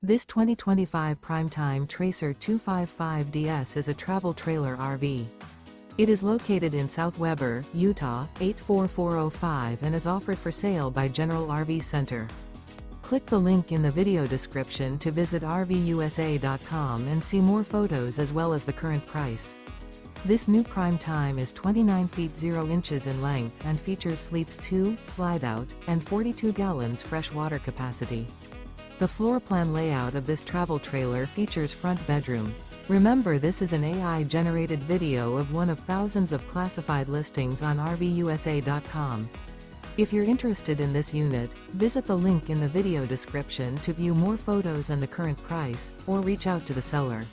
This 2025 Primetime Tracer 255DS is a travel trailer RV. It is located in South Weber, Utah, 84405 and is offered for sale by General RV Center. Click the link in the video description to visit RVUSA.com and see more photos as well as the current price. This new Primetime is 29 feet 0 inches in length and features sleeps 2, Slideout, and 42 gallons fresh water capacity. The floor plan layout of this travel trailer features front bedroom. Remember, this is an AI-generated video of one of thousands of classified listings on RVUSA.com. If you're interested in this unit, visit the link in the video description to view more photos and the current price, or reach out to the seller.